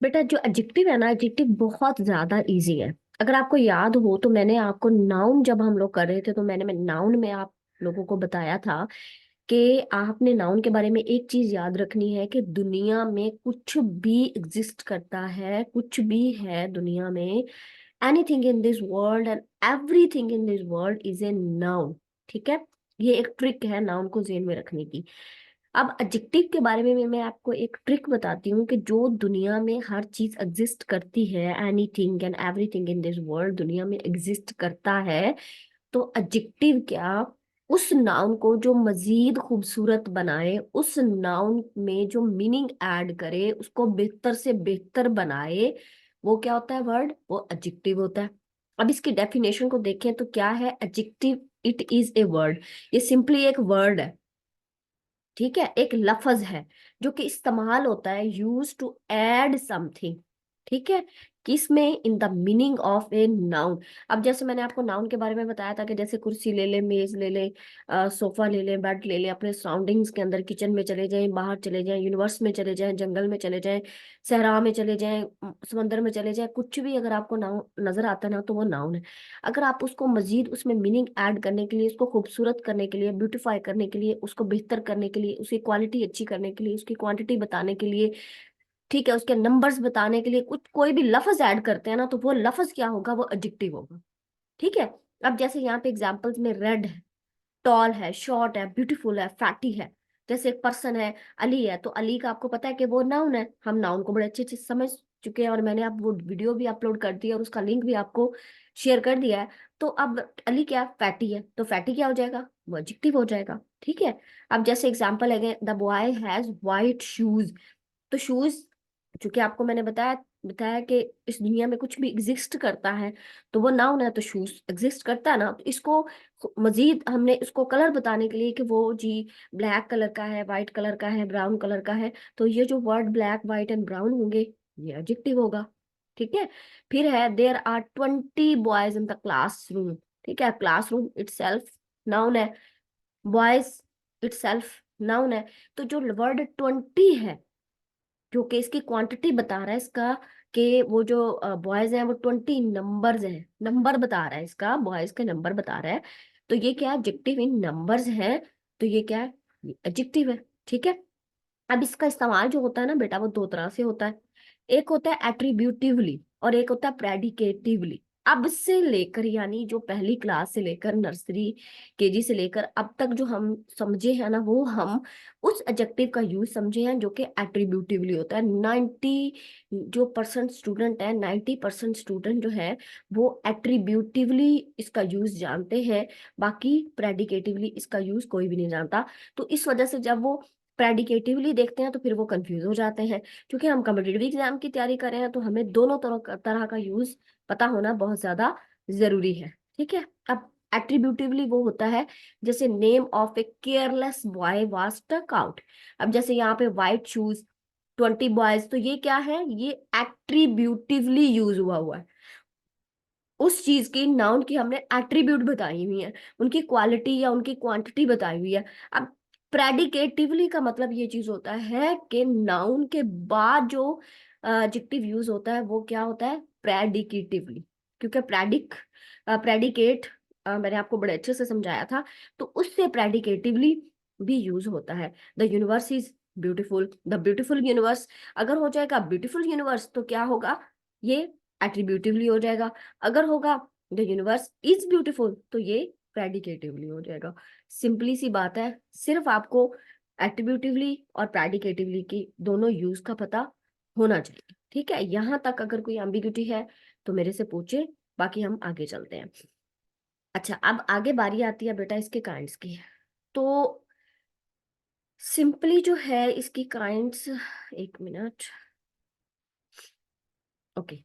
बेटा जो एडजेक्टिव है ना, एडजेक्टिव बहुत ज्यादा इजी है। अगर आपको याद हो तो मैंने आपको नाउन जब हम लोग कर रहे थे तो मैंने नाउन में आप लोगों को बताया था कि आपने नाउन के बारे में एक चीज याद रखनी है कि दुनिया में कुछ भी एग्जिस्ट करता है, कुछ भी है दुनिया में, anything in this world and everything in this world is a noun. ठीक है, ये एक ट्रिक है नाउन को जेन में रखने की। अब एडजेक्टिव के बारे में मैं आपको एक ट्रिक बताती हूँ कि जो दुनिया में हर चीज एग्जिस्ट करती है, anything and everything in this world दुनिया में एग्जिस्ट करता है, तो एडजेक्टिव क्या, उस नाउन को जो मजीद खूबसूरत बनाए, उस नाउन में जो मीनिंग ऐड करे, उसको बेहतर से बेहतर बनाए, वो क्या होता है वर्ड, वो एडजेक्टिव होता है। अब इसकी डेफिनेशन को देखें तो क्या है adjective, it is a word. ये सिंपली एक वर्ड है, ठीक है, एक लफ्ज है जो कि इस्तेमाल होता है, यूज टू ऐड समथिंग। ठीक है, किसमें, in the meaning of a noun. अब जैसे मैंने आपको नाउन के बारे में बताया था कि जैसे कुर्सी ले ले, मेज ले ले, सोफा ले ले, बेड ले ले, अपने सराउंडिंग्स के अंदर किचन में चले जाएं, बाहर चले जाएं, यूनिवर्स में चले जाएं, जंगल में चले जाएं, सहरा में चले जाएं, समंदर में चले जाएं, कुछ भी अगर आपको नाउन नजर आता है ना तो वो नाउन है। अगर आप उसको मजीद उसमें मीनिंग ऐड करने के लिए, उसको खूबसूरत करने के लिए, ब्यूटीफाई करने के लिए, उसको बेहतर करने के लिए, उसकी क्वालिटी अच्छी करने के लिए, उसकी क्वांटिटी बताने के लिए, ठीक है, उसके नंबर्स बताने के लिए कुछ कोई भी लफ्ज ऐड करते हैं ना, तो वो लफ्ज क्या होगा, वो एडजेक्टिव होगा। ठीक है। अब जैसे यहाँ पे एग्जांपल्स में रेड है, टॉल है, शॉर्ट है, ब्यूटीफुल है, फैटी है। जैसे एक पर्सन है, अली है, तो अली का आपको पता है कि वो नाउन है, हम नाउन को बड़े अच्छे से समझ चुके हैं, और मैंने आप वो वीडियो भी अपलोड कर दी है और उसका लिंक भी आपको शेयर कर दिया है। तो अब अली क्या, फैटी है, तो फैटी क्या हो जाएगा, वो एडजेक्टिव हो जाएगा। ठीक है। अब जैसे एग्जांपल है, the boy has white shoes, तो शूज, चूंकि आपको मैंने बताया बताया कि इस दुनिया में कुछ भी एग्जिस्ट करता है तो वो नाउन है, तो शूज एग्जिस्ट करता है ना, तो इसको मजीद हमने इसको कलर बताने के लिए कि वो जी ब्लैक कलर का है, वाइट कलर का है, ब्राउन कलर का है, तो ये जो word black white and brown होंगे, ये एडजेक्टिव होगा। ठीक है। फिर है, there are 20 boys in the classroom. ठीक है, क्लासरूम इटसेल्फ नाउन है, बॉयज इटसेल्फ नाउन है। तो जो वर्ड 20 है, जो कि इसकी क्वांटिटी बता रहा है इसका, कि वो जो बॉयज हैं वो 20 नंबर्स हैं, नंबर बता रहा है इसका, बॉयज के नंबर बता रहा है, तो ये क्या है, एडजेक्टिव इन नंबर्स है, तो ये क्या है, एडजेक्टिव है। ठीक है। अब इसका इस्तेमाल जो होता है ना बेटा, वो दो तरह से होता है। एक होता है एट्रीब्यूटिवली और एक होता है प्रेडिकेटिवली। अब से लेकर, यानी जो पहली क्लास से लेकर नर्सरी केजी से लेकर अब तक जो हम समझे हैं ना, वो हम उस एडजेक्टिव का यूज समझे हैं जो कि एट्रीब्यूटिवली होता है। 90 जो % स्टूडेंट है, 90% स्टूडेंट जो है वो एट्रीब्यूटिवली इसका यूज जानते हैं, बाकी प्रेडिकेटिवली इसका यूज कोई भी नहीं जानता। तो इस वजह से जब वो प्रेडिकेटिवली देखते हैं तो फिर वो कंफ्यूज हो जाते हैं। क्योंकि हम कॉम्पिटिटिव एग्जाम की तैयारी कर रहे हैं तो हमें दोनों तरह का यूज पता होना बहुत ज्यादा जरूरी है। ठीक है। अब एट्रीब्यूटिवली वो होता है, जैसे name of a careless boy was stuck out. अब जैसे यहाँ पे वाइट शूज, 20 बॉयज, तो ये क्या है, ये एट्रीब्यूटिवली यूज हुआ है। उस चीज की, नाउन की हमने एट्रीब्यूट बताई हुई है, उनकी क्वालिटी या उनकी क्वांटिटी बताई हुई है। अब प्रेडिकेटिवली का मतलब ये चीज होता है कि नाउन के बाद जो एडजेक्टिव यूज होता है वो क्या होता है, प्रेडिकेटिवली। क्योंकि प्रेडिकेट मैंने आपको बड़े अच्छे से समझाया था, तो उससे प्रेडिकेटिवली भी यूज होता है। The universe is beautiful, the beautiful universe. अगर हो जाएगा ब्यूटीफुल यूनिवर्स तो क्या होगा, ये एट्रीब्यूटिवली हो जाएगा। अगर होगा द यूनिवर्स इज ब्यूटीफुल तो ये प्रेडिकेटिवली हो जाएगा। सिंपली सी बात है, सिर्फ आपको एट्रीब्यूटिवली और प्रेडिकेटिवली की दोनों यूज का पता होना चाहिए। ठीक है, यहां तक अगर कोई एम्बिग्यूटी है तो मेरे से पूछे, बाकी हम आगे चलते हैं। अच्छा, अब आगे बारी आती है बेटा इसके काइंड्स की। तो सिंपली जो है इसकी काइंड्स, एक मिनट, ओके।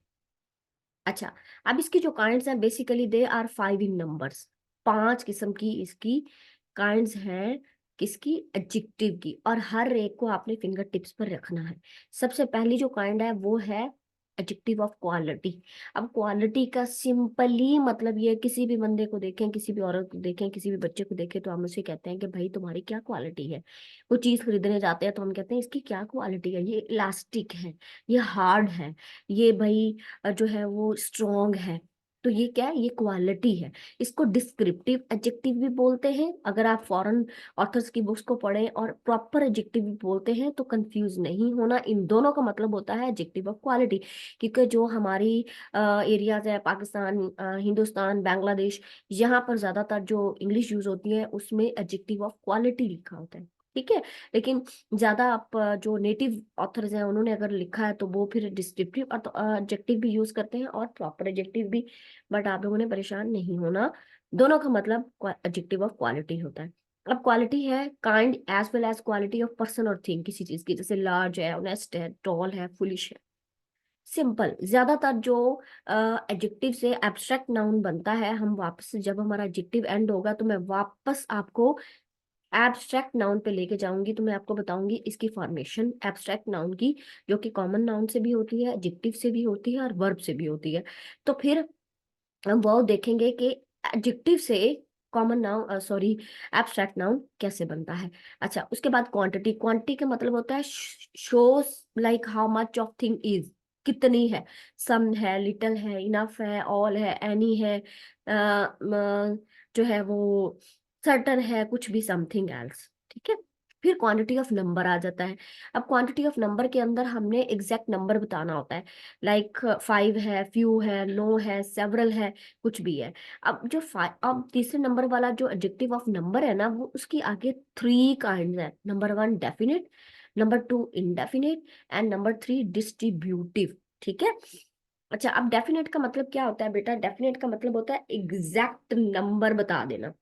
अच्छा, अब इसकी जो काइंड्स हैं basically they are 5 in numbers. 5 किस्म की इसकी काइंड्स हैं, किसकी, एडजेक्टिव की, और हर एक को आपने फिंगर टिप्स पर रखना है। सबसे पहली जो काइंड है वो है एडजेक्टिव ऑफ क्वालिटी। अब क्वालिटी का सिंपली मतलब ये है, किसी भी बंदे को देखें, किसी भी औरत को देखें, किसी भी बच्चे को देखें, तो हम उसे कहते हैं कि भाई तुम्हारी क्या क्वालिटी है। वो चीज खरीदने जाते हैं तो हम कहते हैं इसकी क्या क्वालिटी है, ये इलास्टिक है, ये हार्ड है, ये भाई जो है वो स्ट्रॉन्ग है। तो ये क्या है, ये क्वालिटी है। इसको डिस्क्रिप्टिव एडजेक्टिव भी बोलते हैं। अगर आप फॉरेन ऑथर्स की बुक्स को पढ़ें और प्रॉपर एडजेक्टिव भी बोलते हैं तो कंफ्यूज नहीं होना, इन दोनों का मतलब होता है एडजेक्टिव ऑफ क्वालिटी। क्योंकि जो हमारी एरियाज है, पाकिस्तान, हिंदुस्तान, बांग्लादेश, यहाँ पर ज्यादातर जो इंग्लिश यूज होती है उसमें एडजेक्टिव ऑफ क्वालिटी लिखा होता है। ठीक है। लेकिन ज्यादा आप जो नेटिव ऑथर्स हैं उन्होंने अगर लिखा है तो वो फिर डिस्क्रिप्टिव एडजेक्टिव भी यूज करते हैं और प्रॉपर एडजेक्टिव भी। बट आप लोगों ने परेशान नहीं होना, दोनों का मतलब एडजेक्टिव ऑफ क्वालिटी होता है। अब क्वालिटी है kind as well as quality of person और थिंग किसी चीज की, जैसे लार्ज है, ऑनेस्ट है, टॉल है, फुलिश है। सिंपल। ज्यादातर जो एडजेक्टिव से एब्स्ट्रैक्ट नाउन बनता है, हम वापस से जब हमारा एडजेक्टिव एंड होगा तो मैं वापस आपको एब्स्ट्रैक्ट नाउन पे लेके जाऊंगी, तो मैं आपको बताऊंगी इसकी फॉर्मेशन एब्स्ट्रैक्ट नाउन की, जो कि कॉमन नाउन से भी होती है, एडजेक्टिव से भी होती है और वर्ब से भी होती है। तो फिर हम वो देखेंगे कि एडजेक्टिव से common noun sorry abstract noun कैसे बनता है। अच्छा, उसके बाद क्वांटिटी। क्वांटिटी का मतलब होता है shows like how much of thing is, कितनी है। सम है, लिटिल है, इनफ है, ऑल है, एनी है, जो है वो सर्टन है, कुछ भी, समथिंग एल्स। ठीक है। फिर क्वांटिटी ऑफ नंबर आ जाता है। अब क्वांटिटी ऑफ नंबर के अंदर हमने एग्जैक्ट नंबर बताना होता है। लाइक 5 है, फ्यू है, नो है, सेवरल है, कुछ भी है। अब जो अब तीसरे नंबर वाला जो एडजेक्टिव ऑफ नंबर है ना, वो उसकी आगे 3 काइंड है। Number 1 definite, number 2 indefinite, and number 3 distributive. ठीक है। अच्छा, अब डेफिनेट का मतलब क्या होता है बेटा? डेफिनेट का मतलब होता है एग्जैक्ट नंबर बता देना।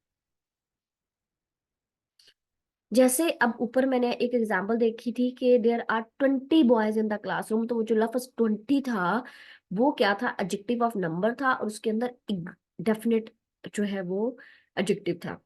जैसे अब ऊपर मैंने एक एग्जांपल देखी थी कि there are 20 boys in the classroom, तो वो जो लफ्ज 20 था वो क्या था? एडजेक्टिव ऑफ नंबर था और उसके अंदर डेफिनेट जो है वो एडजेक्टिव था,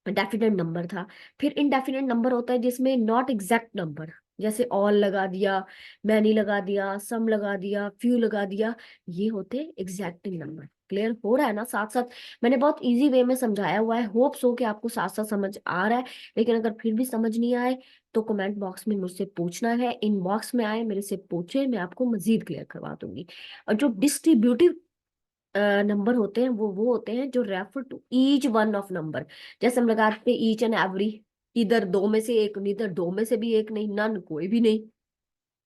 डेफिनेट नंबर था। फिर इनडेफिनेट नंबर होता है जिसमें नॉट एग्जैक्ट नंबर, जैसे ऑल लगा दिया, मैनी लगा दिया, सम लगा दिया, फ्यू लगा दिया, ये होते एग्जैक्ट नंबर। क्लियर हो रहा है ना? साथ साथ मैंने बहुत इजी वे में समझाया हुआ है, होप सो कि आपको साथ साथ समझ आ रहा है। लेकिन अगर फिर भी समझ नहीं आए तो कमेंट बॉक्स में मुझसे पूछना है, इनबॉक्स में आए मेरे से पूछे, मैं आपको मजीद क्लियर करवा दूंगी। और जो डिस्ट्रीब्यूटिव नंबर होते हैं वो होते हैं जो refer to each one of number. जैसे हम लगाते हैं ईच एंड एवरी, इधर दो में से एक, इधर दो में से भी एक नहीं, नन कोई भी नहीं।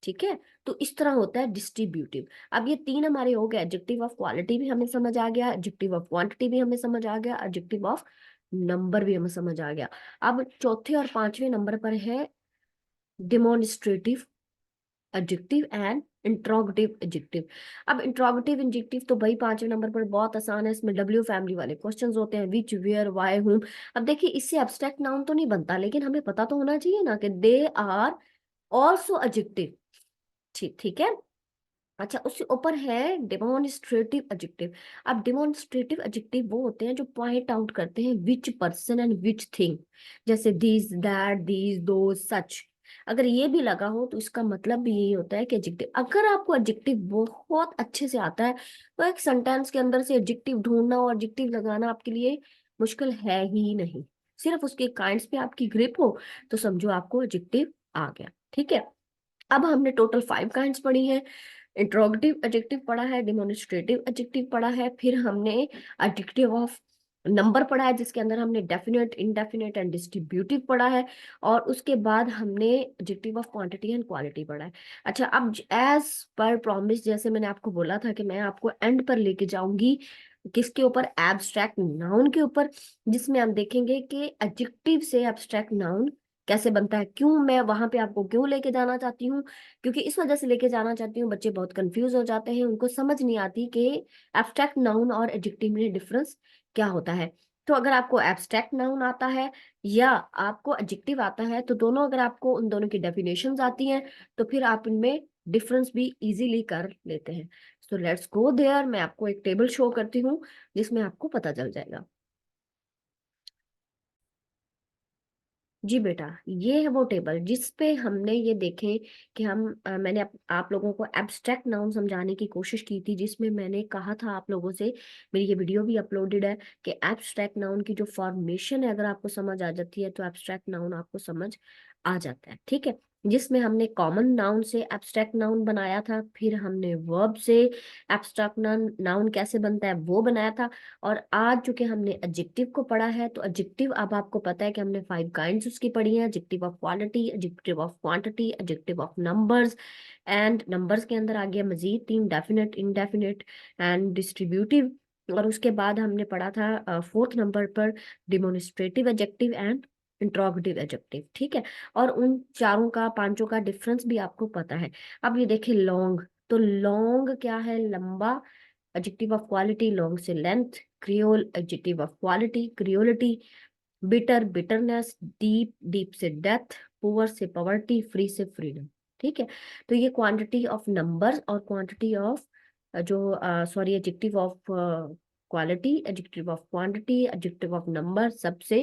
ठीक है। तो इस तरह होता है डिस्ट्रीब्यूटिव। अब ये 3 हमारे हो गए, एडजेक्टिव ऑफ क्वालिटी भी हमें समझ आ गया, एडजेक्टिव ऑफ क्वांटिटी भी हमें समझ आ गया, एडजेक्टिव ऑफ नंबर भी हमें समझ आ गया। अब चौथे और पांचवें नंबर पर है demonstrative adjective and interrogative adjective. अब इंट्रोगेटिव एडजेक्टिव तो भाई 5वें नंबर पर बहुत आसान है, इसमें डब्ल्यू फैमिली वाले क्वेश्चंस होते हैं, विच, वेयर, व्हाई, हुम। अब देखिए इससे एब्स्ट्रैक्ट नाउन तो नहीं बनता, लेकिन हमें पता तो होना चाहिए ना कि दे आर ऑल्सो एडजेक्टिव। ठीक ठीक है। अच्छा, उससे ऊपर है डेमोन्स्ट्रेटिव एडजेक्टिव। अब डेमोन्स्ट्रेटिव एडजेक्टिव वो होते हैं जो पॉइंट आउट करते हैं which person and which thing, जैसे दीज, दैट, दीज, दो, सच। अगर ये भी लगा हो तो इसका मतलब भी यही होता है कि एडजेक्टिव। अगर आपको एडजेक्टिव बहुत अच्छे से आता है तो एक सेंटेंस के अंदर से एडजेक्टिव ढूंढना और एडजेक्टिव लगाना आपके लिए मुश्किल है ही नहीं। सिर्फ उसके काइंड्स पे आपकी ग्रिप हो तो समझो आपको एडजेक्टिव आ गया। ठीक है। अब हमने टोटल 5 काइंड्स पढ़ी हैं। इंट्रोगेटिव एडजेक्टिव पढ़ा है, डिमोन्स्ट्रेटिव एडजेक्टिव पढ़ा है, फिर हमने एडजेक्टिव ऑफ नंबर पढ़ा है जिसके अंदर हमने डेफिनेट, इंडेफिनेट एंड डिस्ट्रीब्यूटिव पढ़ा है, और उसके बाद हमने adjective of quantity and quality पढ़ा है। अच्छा, अब एज पर प्रॉमिस, जैसे मैंने आपको बोला था कि मैं आपको एंड पर लेके जाऊंगी, किसके ऊपर? एब्स्ट्रैक्ट नाउन के ऊपर, जिसमें हम देखेंगे कि एडजेक्टिव से एब्स्ट्रैक्ट नाउन कैसे बनता है। क्यों मैं वहां पे आपको क्यों लेके जाना चाहती हूँ? क्योंकि इस वजह से लेके जाना चाहती हूँ, बच्चे बहुत कंफ्यूज हो जाते हैं, उनको समझ नहीं आती कि एब्स्ट्रैक्ट नाउन और एडजेक्टिव में डिफरेंस क्या होता है। तो अगर आपको एब्स्ट्रैक्ट नाउन आता है या आपको एडजेक्टिव आता है, तो दोनों, अगर आपको उन दोनों की डेफिनेशंस आती हैं तो फिर आप इनमें डिफरेंस भी इजीली कर लेते हैं। सो लेट्स गो देयर, मैं आपको एक टेबल शो करती हूँ जिसमें आपको पता चल जाएगा। जी बेटा, ये है वो टेबल जिस पे हमने ये देखे कि मैंने आप लोगों को एब्स्ट्रैक्ट नाउन समझाने की कोशिश की थी, जिसमें मैंने कहा था आप लोगों से, मेरी ये वीडियो भी अपलोडेड है, कि एब्स्ट्रैक्ट नाउन की जो फॉर्मेशन है अगर आपको समझ आ जाती है तो एब्स्ट्रैक्ट नाउन आपको समझ आ जाता है, ठीक है। जिसमें हमने कॉमन नाउन से एब्स्ट्रैक्ट नाउन बनाया था, फिर हमने वर्ब से एब्स्ट्रैक्ट नाउन कैसे बनता है वो बनाया था। और आज चूंकि हमने एडजेक्टिव को पढ़ा है, तो एडजेक्टिव अब आपको पता है कि हमने 5 काइंड्स उसकी पढ़ी हैं: adjective of quality, adjective of quantity, adjective of numbers, and numbers के अंदर आ गया मजीद 3: डेफिनेट, इनडेफिनेट एंड डिस्ट्रीब्यूटिव। और उसके बाद हमने पढ़ा था 4th नंबर पर डिमोनिस्ट्रेटिव एडजेक्टिव एंड इंट्रोगेटिव एडजेक्टिव, ठीक है। और उन चारों का, पांचों का डिफरेंस भी आपको पता है। अब ये देखिए लॉन्ग, तो लॉन्ग क्या है? लंबा। एडजेक्टिव ऑफ क्वालिटी, लॉन्ग से length. Creole, adjective of quality, cruelty. Bitter, bitterness. Deep, deep से डेथ। पुअर से पॉवर्टी, फ्री से फ्रीडम, ठीक है। तो ये क्वांटिटी ऑफ नंबर्स और क्वांटिटी ऑफ जो sorry adjective of quality, adjective of quantity, adjective of number, सबसे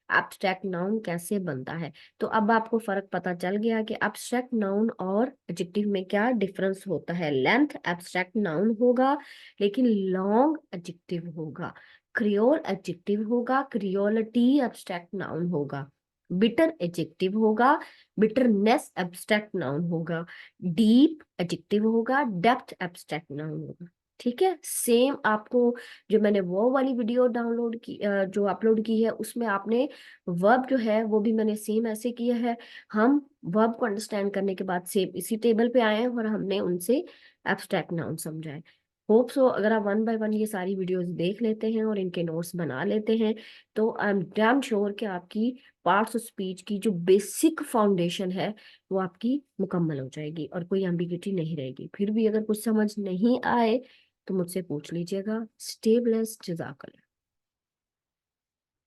एब्स्ट्रैक्ट नाउन कैसे बनता है। तो अब आपको फर्क पता चल गया कि एब्स्ट्रैक्ट नाउन और एडजेक्टिव में क्या डिफरेंस होता है। लेंथ एब्स्ट्रैक्ट नाउन होगा, लेकिन लॉन्ग एडजेक्टिव होगा। क्रियोल एडजेक्टिव होगा, क्रियोलिटी एब्स्ट्रैक्ट नाउन होगा। बिटर एडजेक्टिव होगा, बिटरनेस एब्स्ट्रैक्ट नाउन होगा। डीप एडजेक्टिव होगा, डेप्थ एब्स्ट्रैक्ट नाउन होगा, ठीक है। सेम आपको जो मैंने वो वाली वीडियो डाउनलोड की जो अपलोड की है, उसमें आपने वर्ब जो है वो भी मैंने सेम ऐसे किया है। हम वर्ब को अंडरस्टैंड करने के बाद सेम इसी टेबल पे आए हैं और हमने उनसे एब्स्ट्रैक्ट नाउन समझा है। होप सो अगर आप 1 बाय 1 ये सारी वीडियोस देख लेते हैं और इनके नोट्स बना लेते हैं, तो आई एम डैम श्योर कि आपकी पार्ट्स ऑफ स्पीच की जो बेसिक फाउंडेशन है वो आपकी मुकम्मल हो जाएगी और कोई एम्बिग्युइटी नहीं रहेगी। फिर भी अगर कुछ समझ नहीं आए तो मुझसे पूछ लीजिएगा। स्टे ब्लेस्ड, जज़ाकल्लाह।